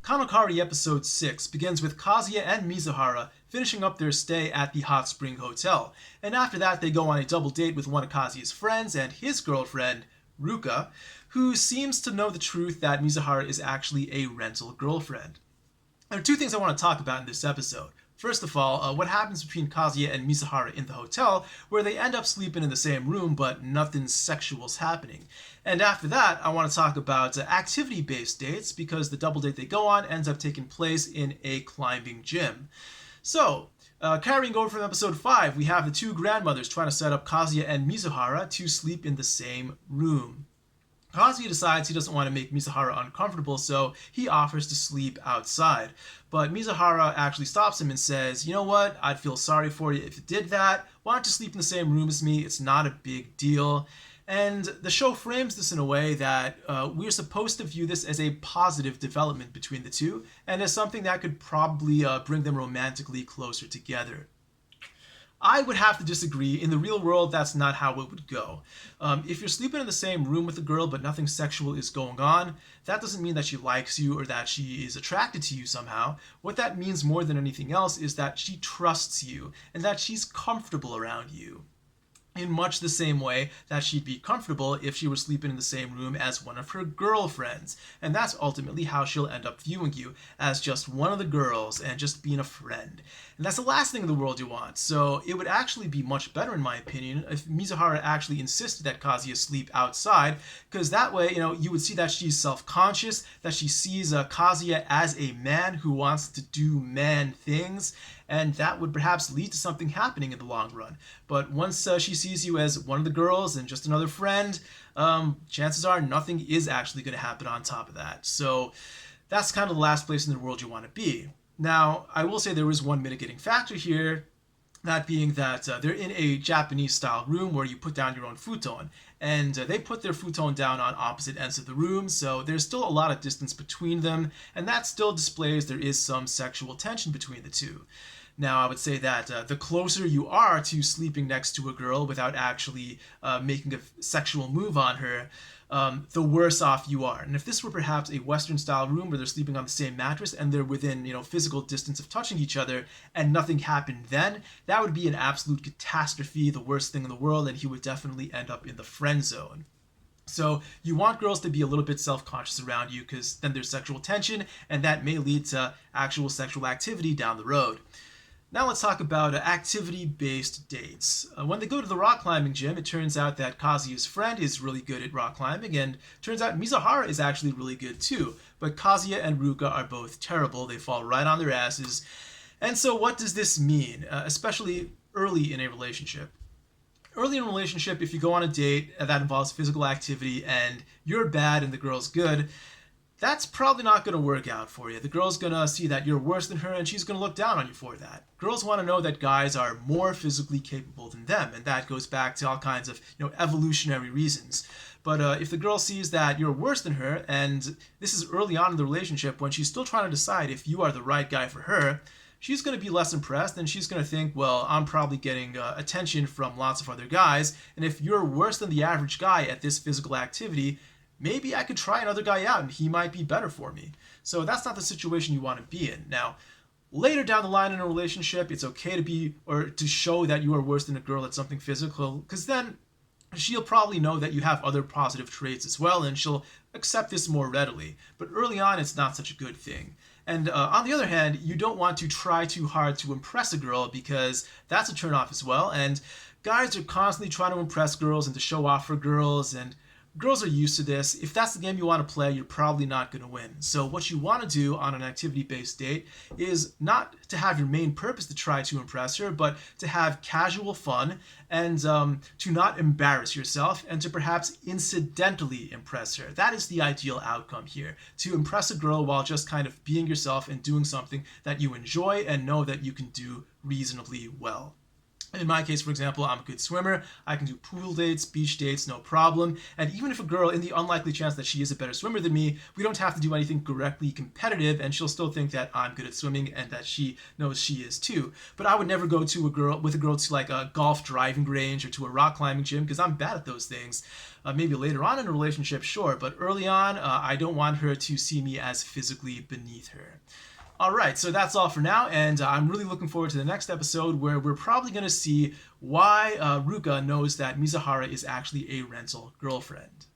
KanoKari episode 6 begins with Kazuya and Mizuhara finishing up their stay at the Hot Spring Hotel, and after that they go on a double date with one of Kazuya's friends and his girlfriend, Ruka, who seems to know the truth that Mizuhara is actually a rental girlfriend. There are two things I want to talk about in this episode. First of all, what happens between Kazuya and Mizuhara in the hotel, where they end up sleeping in the same room, but nothing sexual's happening. And after that, I want to talk about activity-based dates, because the double date they go on ends up taking place in a climbing gym. So, carrying over from episode 5, we have the two grandmothers trying to set up Kazuya and Mizuhara to sleep in the same room. Kazuya decides he doesn't want to make Mizuhara uncomfortable, so he offers to sleep outside. But Mizuhara actually stops him and says, you know what, I'd feel sorry for you if you did that. Why don't you sleep in the same room as me? It's not a big deal. And the show frames this in a way that we're supposed to view this as a positive development between the two, and as something that could probably bring them romantically closer together. I would have to disagree. In the real world, that's not how it would go. If you're sleeping in the same room with a girl but nothing sexual is going on, that doesn't mean that she likes you or that she is attracted to you somehow. What that means more than anything else is that she trusts you and that she's comfortable around you. In much the same way that she'd be comfortable if she were sleeping in the same room as one of her girlfriends. And that's ultimately how she'll end up viewing you, as just one of the girls and just being a friend. And that's the last thing in the world you want. So it would actually be much better, in my opinion, if Mizuhara actually insisted that Kazuya sleep outside, because that way, you would see that she's self-conscious, that she sees Kazuya as a man who wants to do man things, and that would perhaps lead to something happening in the long run. But once she sees you as one of the girls and just another friend, chances are nothing is actually going to happen on top of that. So that's kind of the last place in the world you want to be. Now, I will say there is one mitigating factor here, that being that they're in a Japanese-style room where you put down your own futon, and they put their futon down on opposite ends of the room, so there's still a lot of distance between them, and that still displays there is some sexual tension between the two. Now, I would say that the closer you are to sleeping next to a girl without actually making a sexual move on her, the worse off you are. And if this were perhaps a Western-style room where they're sleeping on the same mattress and they're within, physical distance of touching each other and nothing happened then, that would be an absolute catastrophe, the worst thing in the world, and he would definitely end up in the friend zone. So you want girls to be a little bit self-conscious around you, because then there's sexual tension, and that may lead to actual sexual activity down the road. Now let's talk about activity-based dates. When they go to the rock climbing gym, it turns out that Kazuya's friend is really good at rock climbing, and turns out Mizuhara is actually really good too. But Kazuya and Ruka are both terrible. They fall right on their asses. And so what does this mean, especially early in a relationship? Early in a relationship, if you go on a date that involves physical activity and you're bad and the girl's good, that's probably not going to work out for you. The girl's going to see that you're worse than her, and she's going to look down on you for that. Girls want to know that guys are more physically capable than them, and that goes back to all kinds of evolutionary reasons. But if the girl sees that you're worse than her, and this is early on in the relationship when she's still trying to decide if you are the right guy for her, she's going to be less impressed, and she's going to think, well, I'm probably getting attention from lots of other guys, and if you're worse than the average guy at this physical activity, maybe I could try another guy out and he might be better for me. So that's not the situation you want to be in. Now, later down the line in a relationship, it's okay to be, or to show that you are worse than a girl at something physical, because then she'll probably know that you have other positive traits as well, and she'll accept this more readily. But early on, it's not such a good thing. And on the other hand, you don't want to try too hard to impress a girl, because that's a turnoff as well. And guys are constantly trying to impress girls and to show off for girls, and girls are used to this. If that's the game you want to play, you're probably not going to win. So what you want to do on an activity-based date is not to have your main purpose to try to impress her, but to have casual fun and to not embarrass yourself and to perhaps incidentally impress her. That is the ideal outcome here, to impress a girl while just kind of being yourself and doing something that you enjoy and know that you can do reasonably well. In my case, for example, I'm a good swimmer. I can do pool dates, beach dates, no problem. And even if a girl, in the unlikely chance that she is a better swimmer than me, we don't have to do anything directly competitive, and she'll still think that I'm good at swimming and that she knows she is too. But I would never go to a girl to like a golf driving range or to a rock climbing gym because I'm bad at those things. Maybe later on in a relationship, sure, but early on, I don't want her to see me as physically beneath her. Alright, so that's all for now, and I'm really looking forward to the next episode where we're probably going to see why Ruka knows that Mizuhara is actually a rental girlfriend.